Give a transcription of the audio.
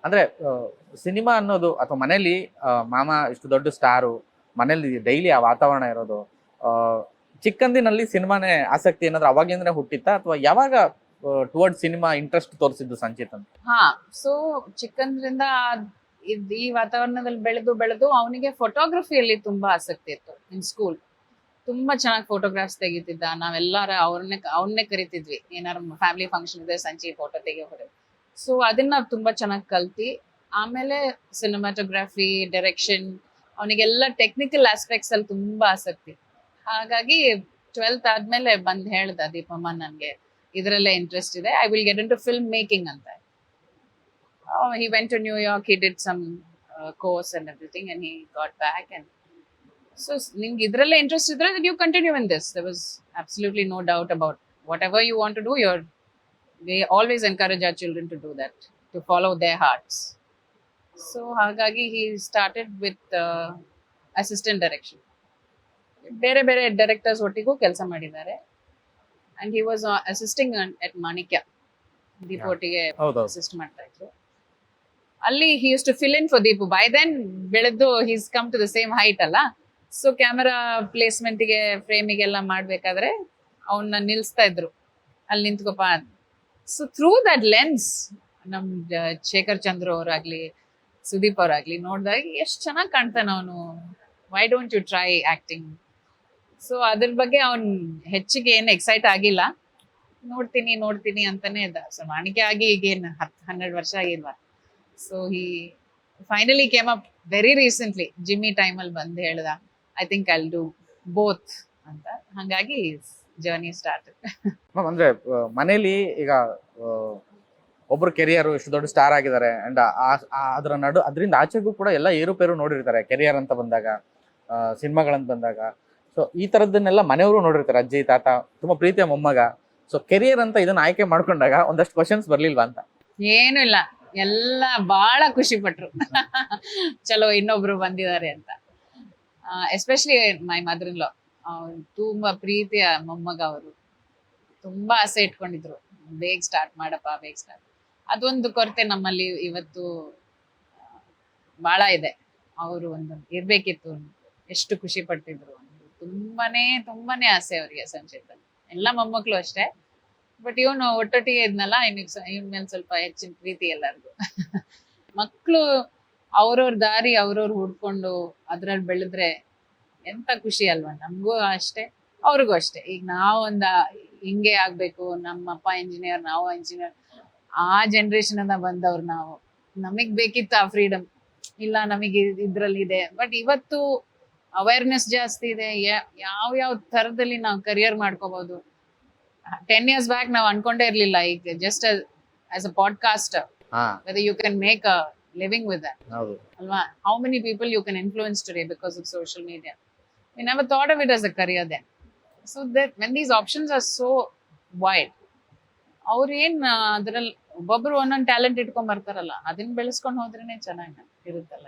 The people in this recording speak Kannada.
ಅಂದ್ರೆ ಸಿನಿಮಾ ಅನ್ನೋದು ಅಥವಾ ಮನೇಲಿ ಮಾಮ ಇಷ್ಟು ದೊಡ್ಡ ಸ್ಟಾರು, ಮನೇಲಿ ಡೈಲಿ ಆ ವಾತಾವರಣ ಇರೋದು, ಚಿಕ್ಕಂದಿನಲ್ಲಿ ಸಿನಿಮಾನೇ ಆಸಕ್ತಿ ಏನಾದ್ರು ಅವಾಗಿಂದನೇ ಹುಟ್ಟಿತ್ತಾ ಅಥವಾ ಯಾವಾಗ ಟುವರ್ಡ್ ಸಿನಿಮಾ ಇಂಟ್ರೆಸ್ಟ್ ತೋರಿಸಿದ್ದು ಸಂಚಿತ್ ಅಂತ? ಹಾ, ಸೊ ಚಿಕ್ಕಂದ್ರಿಂದ ಈ ವಾತಾವರಣದಲ್ಲಿ ಬೆಳೆದು ಅವನಿಗೆ ಫೋಟೋಗ್ರಫಿಯಲ್ಲಿ ತುಂಬಾ ಆಸಕ್ತಿ ಇತ್ತು. ಇನ್ ಸ್ಕೂಲ್ ತುಂಬಾ ಚೆನ್ನಾಗಿ ಫೋಟೋಗ್ರಾಫ್ಸ್ ತೆಗಿತಿದ್ದ. ನಾವೆಲ್ಲಾರ ಅವನ್ನೇ ಕರಿತಿದ್ವಿ, ಏನಾರು ಫ್ಯಾಮಿಲಿ ಫಂಕ್ಷನ್ ಇದೆ ಸಂಚಿ ಫೋಟೋ ತೆಗಿಯೋ ಹೊಡೆ. ಸೊ ಅದನ್ನ ತುಂಬಾ ಚೆನ್ನಾಗಿ ಕಲ್ತಿ ಆಮೇಲೆ ಸಿನಿಮಾಟೋಗ್ರಫಿ, ಡೈರೆಕ್ಷನ್, ಅವನಿಗೆಲ್ಲ ಟೆಕ್ನಿಕಲ್ ಆಸ್ಪೆಕ್ಟ್ಸ್ ಅಲ್ಲಿ ತುಂಬಾ ಆಸಕ್ತಿ. ಹಾಗಾಗಿ 12th ಆದ್ಮೇಲೆ ಬಂದ್ ಹೇಳ್ದ ದೀಪಮ್ಮ, ನನ್ಗೆ ಇದ್ರಲ್ಲೇ ಇಂಟ್ರೆಸ್ಟ್ ಇದೆ, I will get in to film making ಅಂತ. He went to New York, he did some course and everything, and he got back. And so ನಿಮ್ಗೆ ಇದ್ರಲ್ಲೇ ಇಂಟ್ರೆಸ್ಟ್ ಇದ್ರೆ you continue in this. There was absolutely no doubt about whatever you want to do. They always encourage our children to do that, to follow their hearts. So ಹಾಗಾಗಿ he started with assistant direction. ಬೇರೆ ಬೇರೆ ಡೈರೆಕ್ಟರ್ಸ್ ಒಟ್ಟಿಗೂ ಕೆಲಸ ಮಾಡಿದ್ದಾರೆ. And he was assisting at Manikya. Deepu ಒಟ್ಟಿಗೆ ಅಸಿಸ್ಟ್ ಮಾಡ್ತಾ ಇದ್ರು. ಅಲ್ಲಿ he used to fill in for Deepu. By then ಬೆಳೆದು he's come to the same height ಅಲ್ಲ. ಸೊ ಕ್ಯಾಮೆರಾ ಪ್ಲೇಸ್ಮೆಂಟ್ಗೆ, ಫ್ರೇಮಿಗೆಲ್ಲ ಮಾಡ್ಬೇಕಾದ್ರೆ ಅವನ್ನ ನಿಲ್ಸ್ತಾ ಇದ್ರು, ಅಲ್ಲಿ ನಿಂತ್ಕೋಪ. ಸೊ ಥ್ರೂ ದಟ್ ಲೆನ್ಸ್ ನಮ್ ಶೇಖರ್ ಚಂದ್ರ ಅವರಾಗ್ಲಿ, ಸುದೀಪ್ ಅವರಾಗ್ಲಿ ನೋಡಿದಾಗ ಎಷ್ಟು ಚೆನ್ನಾಗಿ ಕಾಣ್ತಾನೆ ಅವನು, why don't you try acting. So ಅದ್ರ ಬಗ್ಗೆ ಅವ್ನ್ ಹೆಚ್ಚಿಗೆ ಏನು ಎಕ್ಸೈಟ್ ಆಗಿಲ್ಲ, ನೋಡ್ತೀನಿ ಅಂತಾನೆ ಇದ್ದ. ಸೊ ಮಾಣಿಕೆ ಆಗಿ ಈಗೇನು 10-12 ವರ್ಷ ಆಗಿಲ್ವಾ. So he finally came up very recently, Jimmy ಟೈಮಲ್ಲಿ ಬಂದು ಹೇಳ್ದ, I think I'll do both ಅಂತ. ಹಂಗಾಗಿ ಜರ್ನಿ ಸ್ಟಾರ್ಟ್. ಅಂದ್ರೆ ಮನೇಲಿ ಈಗ ಒಬ್ರು ಕೆರಿಯರ್ ಇಷ್ಟು ದೊಡ್ಡ ಸ್ಟಾರ್ ಆಗಿದ್ದಾರೆ ಅಂಡ್ ಅದರಿಂದ ಆಚೆಗೂ ಕೂಡ ಎಲ್ಲ ಏರುಪೇರು ನೋಡಿರ್ತಾರೆ ಕೆರಿಯರ್ ಅಂತ ಬಂದಾಗ, ಸಿನಿಮಾಗಳಂತ ಬಂದಾಗ. ಸೊ ಈ ತರದನ್ನೆಲ್ಲ ಮನೆಯವರು ನೋಡಿರ್ತಾರೆ, ಅಜ್ಜಿ ತಾತ, ತುಂಬಾ ಪ್ರೀತಿಯ ಮೊಮ್ಮಗ. ಸೊ ಕೆರಿಯರ್ ಅಂತ ಇದನ್ನ ಆಯ್ಕೆ ಮಾಡ್ಕೊಂಡಾಗ ಒಂದಷ್ಟು ಕ್ವಶನ್ಸ್ ಬರ್ಲಿಲ್ವಾ ಅಂತ? ಏನು ಇಲ್ಲ, ಎಲ್ಲ ಬಹಳ ಖುಷಿ ಪಟ್ರು. ಚಲೋ ಇನ್ನೊಬ್ರು ಬಂದಿದ್ದಾರೆ ಅಂತ. ಎಸ್ಪೆಷಲಿ ಮೈ ಮದರ್ ಇನ್ ಲಾ, ತುಂಬಾ ಪ್ರೀತಿಯ ಮೊಮ್ಮಗ. ಅವರು ತುಂಬಾ ಆಸೆ ಇಟ್ಕೊಂಡಿದ್ರು, ಬೇಗ ಸ್ಟಾರ್ಟ್ ಮಾಡಪ್ಪ, ಬೇಗ ಸ್ಟಾರ್ಟ್. ಅದೊಂದು ಕೊರತೆ ನಮ್ಮಲ್ಲಿ ಇವತ್ತು ಬಹಳ ಇದೆ. ಅವರು ಒಂದು ಇರ್ಬೇಕಿತ್ತು. ಎಷ್ಟು ಖುಷಿ ಪಡ್ತಿದ್ರು. ತುಂಬಾನೇ ಆಸೆ ಅವ್ರಿಗೆ ಸಂಚಿತ್. ಎಲ್ಲ ಮೊಮ್ಮಕ್ಳು ಅಷ್ಟೇ. ಬಟ್ ಇವನು ಒಟ್ಟೊಟ್ಟಿಗೆ ಇದ್ನಲ್ಲ, ಇವನ್ ಮೇಲೆ ಸ್ವಲ್ಪ ಹೆಚ್ಚಿನ ಪ್ರೀತಿ ಎಲ್ಲರಿಗೂ. ಮಕ್ಳು ಅವ್ರವ್ರ ದಾರಿ ಅವ್ರವ್ರು ಹುಡ್ಕೊಂಡು ಅದ್ರಲ್ಲಿ ಬೆಳೆದ್ರೆ ಎಂತ ಖುಷಿ ಅಲ್ವಾ. ನಮಗೂ ಅಷ್ಟೇ, ಅವ್ರಿಗೂ ಅಷ್ಟೇ. ಈಗ ನಾವೊಂದ ಹಿಂಗೆ ಆಗ್ಬೇಕು, ನಮ್ಮಪ್ಪ ಇಂಜಿನಿಯರ್, ನಾವು ಇಂಜಿನಿಯರ್, ಆ ಜನರೇಷನ್ ಅನ್ನ ಬಂದವ್ರು ನಾವು. ನಮಗ್ ಬೇಕಿತ್ತು ಆ ಫ್ರೀಡಮ್, ಇಲ್ಲ ನಮಗೆ ಇದ್ರಲ್ಲಿ ಇದೆ. ಬಟ್ ಇವತ್ತು ಅವೇರ್ನೆಸ್ ಜಾಸ್ತಿ ಇದೆ, ಯಾವ ತರದಲ್ಲಿ ನಾವು ಕರಿಯರ್ ಮಾಡ್ಕೋಬಹುದು. 10 years ಬ್ಯಾಕ್ ನಾವು ಅನ್ಕೊಂಡೇ ಇರ್ಲಿಲ್ಲ, ಈಗ just as a podcaster whether you can make a living with that. Alva, how many people you can influence today because of social media. We never thought of it as a career then. So that when these options are so wide, ಅವ್ರು ಏನ್ ಅದ್ರಲ್ಲಿ ಒಬ್ಬೊಬ್ರು ಒಂದೊಂದು ಟ್ಯಾಲೆಂಟ್ ಇಟ್ಕೊಂಡ್ ಬರ್ತಾರಲ್ಲ, ಅದನ್ನ ಬೆಳೆಸ್ಕೊಂಡು ಹೋದ್ರೇನೆ ಚೆನ್ನಾಗಿ ಇರುತ್ತಲ್ಲ.